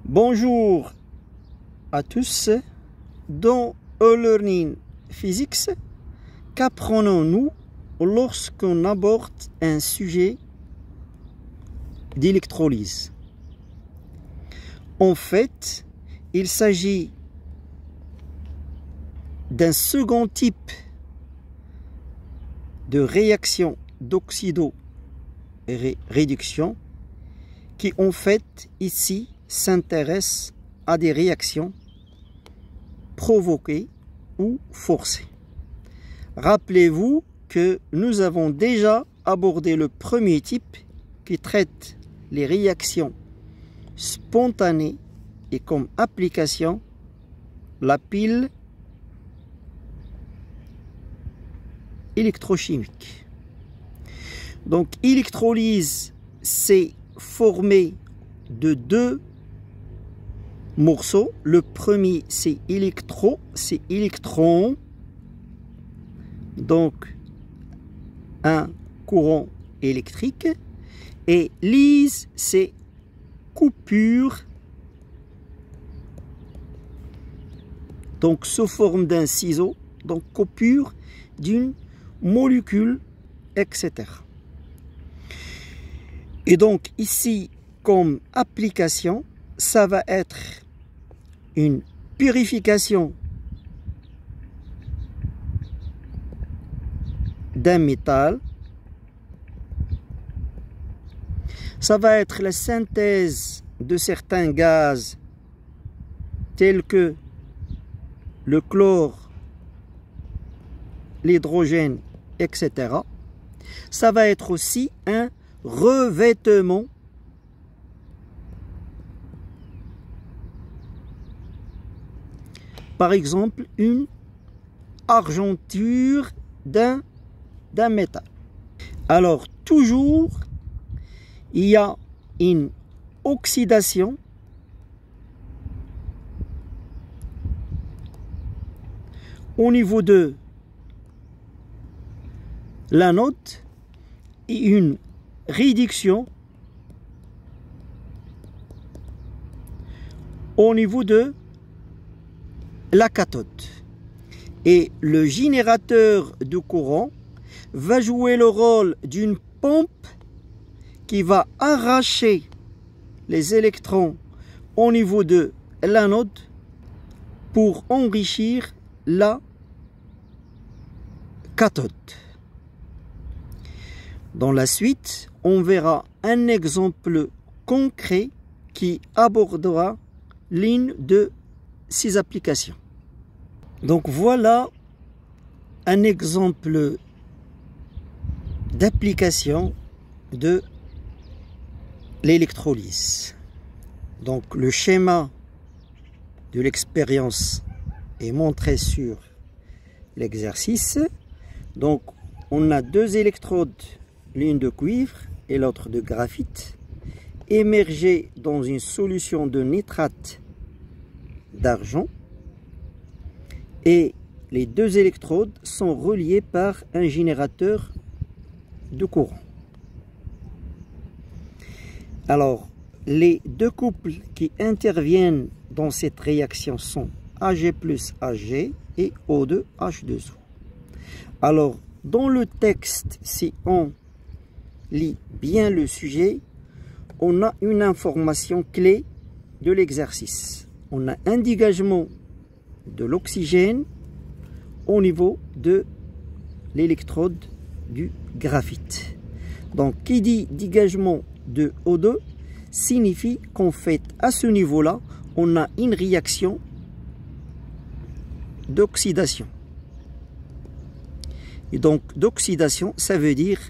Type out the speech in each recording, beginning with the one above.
Bonjour à tous. Dans e-learning physics, qu'apprenons-nous lorsqu'on aborde un sujet d'électrolyse? En fait, il s'agit d'un second type de réaction d'oxydo-réduction qui en fait ici s'intéresse à des réactions provoquées ou forcées. Rappelez-vous que nous avons déjà abordé le premier type qui traite les réactions spontanées et comme application la pile électrochimique. Donc électrolyse, c'est formé de deux morceaux. Le premier c'est électron, donc un courant électrique, et lyse c'est coupure, donc sous forme d'un ciseau, donc coupure d'une molécule, etc. Et donc ici comme application, ça va être une purification d'un métal. Ça va être la synthèse de certains gaz tels que le chlore, l'hydrogène, etc. Ça va être aussi un revêtement par exemple une argenture d'un métal. Alors toujours il y a une oxydation au niveau de l'anode et une réduction au niveau de la cathode. Et le générateur de courant va jouer le rôle d'une pompe qui va arracher les électrons au niveau de l'anode pour enrichir la cathode. Dans la suite, on verra un exemple concret qui abordera l'une de ces applications. Donc voilà un exemple d'application de l'électrolyse. Donc le schéma de l'expérience est montré sur l'exercice. Donc on a deux électrodes, l'une de cuivre et l'autre de graphite, émergées dans une solution de nitrate d'argent, et les deux électrodes sont reliées par un générateur de courant. Alors, les deux couples qui interviennent dans cette réaction sont Ag plus Ag et O2 H2O. Alors, dans le texte, si on lit bien le sujet, on a une information clé de l'exercice. On a un dégagement de l'oxygène au niveau de l'électrode du graphite. Donc, qui dit dégagement de O2 signifie qu'en fait, à ce niveau-là, on a une réaction d'oxydation. Et donc, d'oxydation, ça veut dire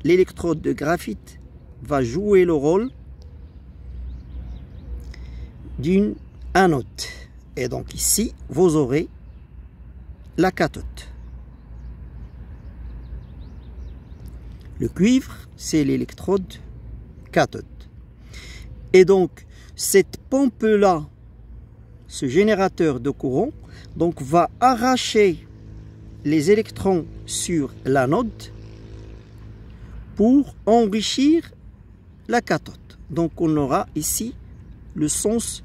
l'électrode de graphite va jouer le rôle d'une anode. Et donc ici, vous aurez la cathode. Le cuivre, c'est l'électrode cathode. Et donc, cette pompe-là, ce générateur de courant, donc va arracher les électrons sur l'anode pour enrichir la cathode. Donc on aura ici le sens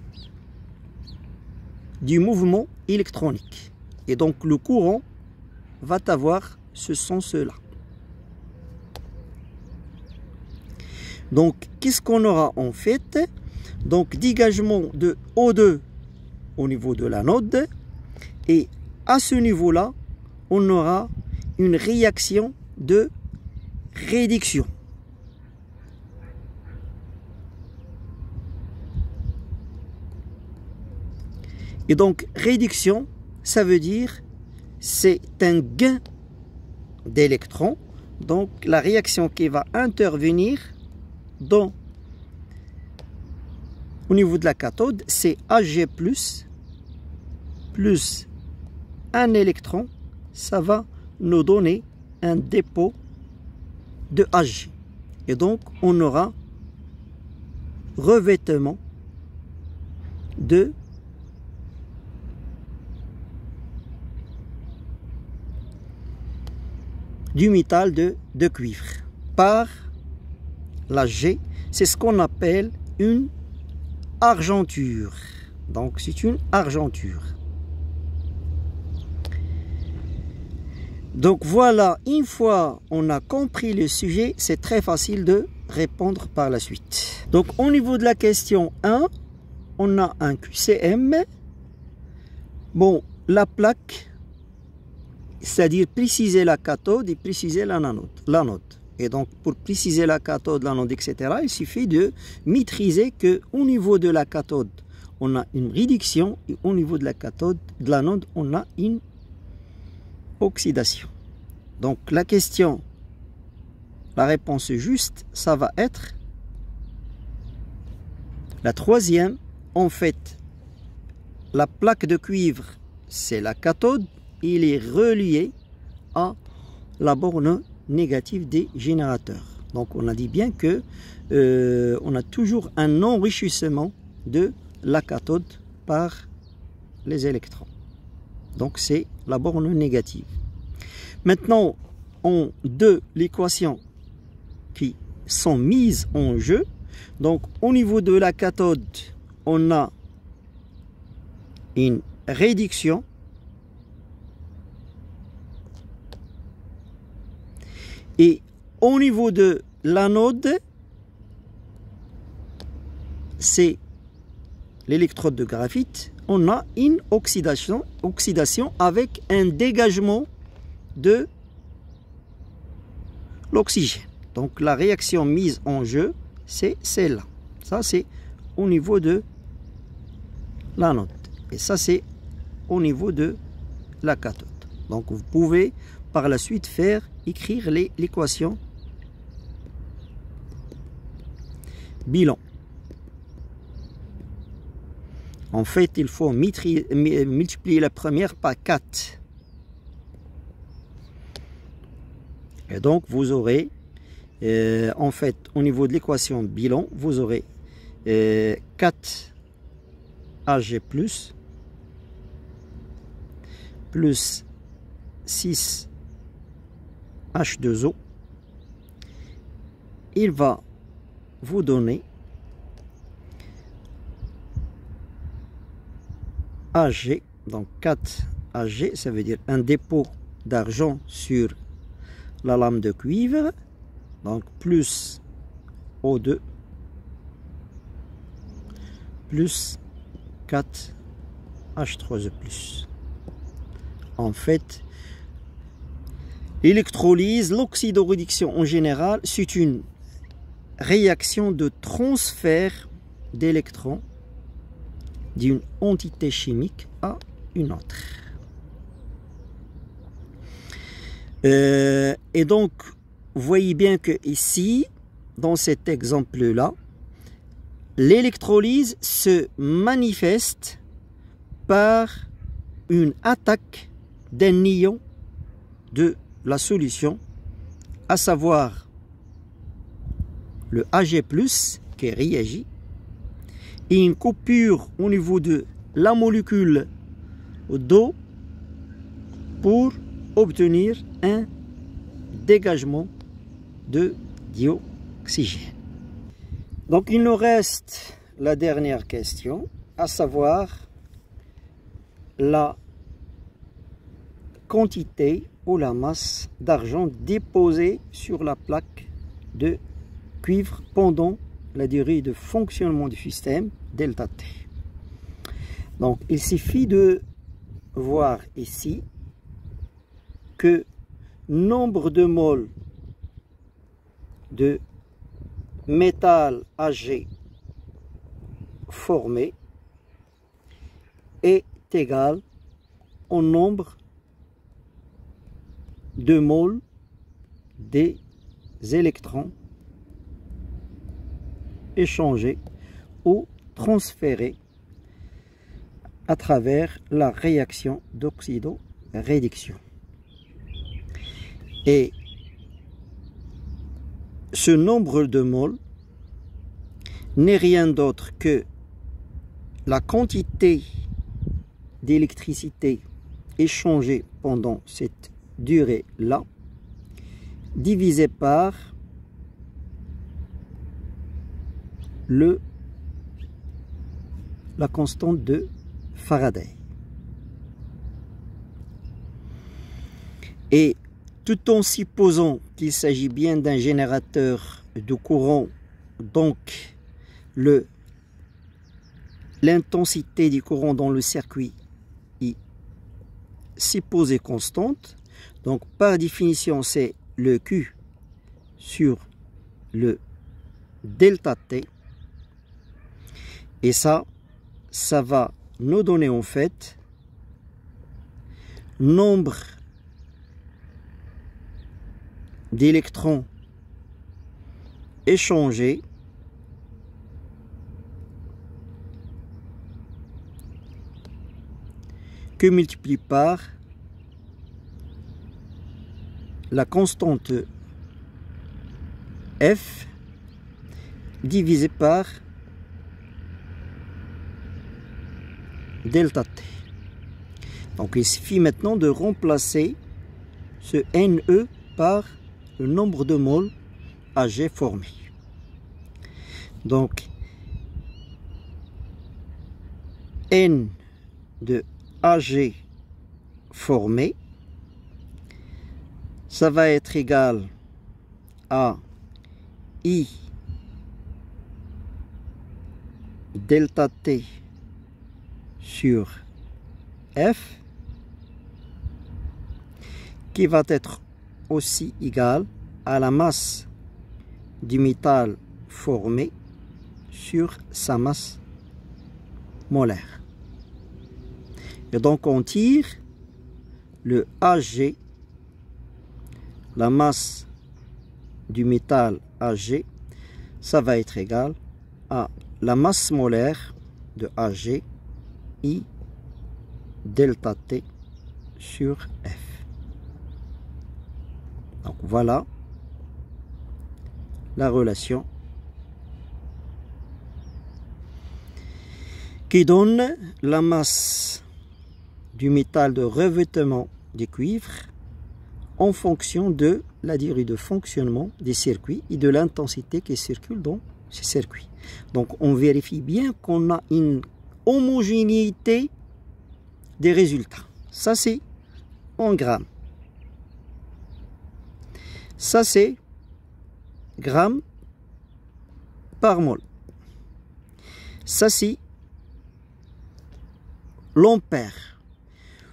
du mouvement électronique. Et donc le courant va avoir ce sens-là. Donc qu'est-ce qu'on aura en fait? Donc dégagement de O2 au niveau de l'anode, et à ce niveau-là, on aura une réaction de réduction. Et donc réduction, ça veut dire c'est un gain d'électrons. Donc la réaction qui va intervenir au niveau de la cathode, c'est Ag plus un électron, ça va nous donner un dépôt de Ag. Et donc on aura revêtement du métal de cuivre par l'Ag. C'est ce qu'on appelle une argenture. Donc c'est une argenture. Donc voilà, une fois on a compris le sujet, c'est très facile de répondre par la suite. Donc au niveau de la question 1, on a un QCM. Bon, la plaque, c'est-à-dire préciser la cathode et préciser l'anode. Et donc pour préciser la cathode, l'anode, etc., il suffit de maîtriser qu'au niveau de la cathode, on a une réduction, et au niveau de la cathode, de l'anode, on a une oxydation. Donc la question, la réponse juste, ça va être la troisième. En fait, la plaque de cuivre, c'est la cathode, il est relié à la borne négative des générateurs. Donc on a dit bien que on a toujours un enrichissement de la cathode par les électrons. Donc c'est la borne négative. Maintenant, en deux l'équation qui sont mises en jeu. Donc au niveau de la cathode, on a une réduction et au niveau de l'anode, c'est l'électrode de graphite, on a une oxydation avec un dégagement de l'oxygène. Donc la réaction mise en jeu, c'est celle-là. Ça, c'est au niveau de l'anode. Et ça, c'est au niveau de la cathode. Donc vous pouvez par la suite écrire l'équation bilan. En fait, il faut multiplier la première par 4. Et donc, vous aurez, en fait, au niveau de l'équation bilan, vous aurez 4 Ag plus 6 H2O. Il va vous donner Ag, donc 4 Ag, ça veut dire un dépôt d'argent sur la lame de cuivre, donc plus O2 plus 4 H3O+. En fait, l'électrolyse, l'oxydoréduction en général, c'est une réaction de transfert d'électrons d'une entité chimique à une autre. Et donc, vous voyez bien que ici, dans cet exemple-là, l'électrolyse se manifeste par une attaque d'un ion de la solution, à savoir le Ag+, qui réagit, et une coupure au niveau de la molécule d'eau pour obtenir un dégagement de dioxygène. Donc il nous reste la dernière question, à savoir la quantité ou la masse d'argent déposée sur la plaque de cuivre pendant la durée de fonctionnement du système delta T. Donc il suffit de voir ici que nombre de moles de métal Ag formé est égal au nombre de moles des électrons échangés ou transférés à travers la réaction d'oxydoréduction. Et ce nombre de moles n'est rien d'autre que la quantité d'électricité échangée pendant cette durée-là, divisée par la constante de Faraday. Et tout en supposant qu'il s'agit bien d'un générateur de courant, donc l'intensité du courant dans le circuit est supposée constante. Donc par définition, c'est le Q sur le delta T. Et ça va nous donner en fait nombre d'électrons échangés que multiplie par la constante F divisé par delta T. Donc il suffit maintenant de remplacer ce NE par le nombre de moles Ag formé. Donc N de Ag formé, ça va être égal à I delta T sur F, qui va être aussi égal à la masse du métal formé sur sa masse molaire. Et donc on tire le Ag, la masse du métal Ag, ça va être égal à la masse molaire de Ag, I delta T sur F. Donc voilà la relation qui donne la masse du métal de revêtement du cuivre en fonction de la durée de fonctionnement des circuits et de l'intensité qui circule dans ces circuits. Donc on vérifie bien qu'on a une homogénéité des résultats. Ça c'est en grammes. Ça c'est grammes par mol. Ça c'est l'ampère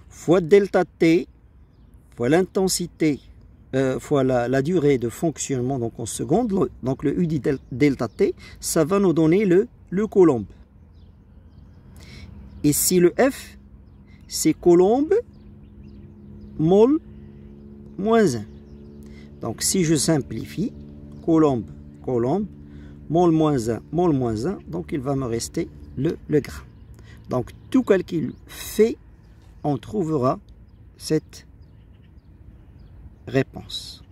fois delta T fois l'intensité fois la durée de fonctionnement donc en secondes, donc le U dit delta T, ça va nous donner le coulomb. Et si le F, c'est coulomb mol moins 1. Donc si je simplifie, coulomb, mol moins 1, donc il va me rester le gramme. Donc tout calcul fait, on trouvera cette réponse.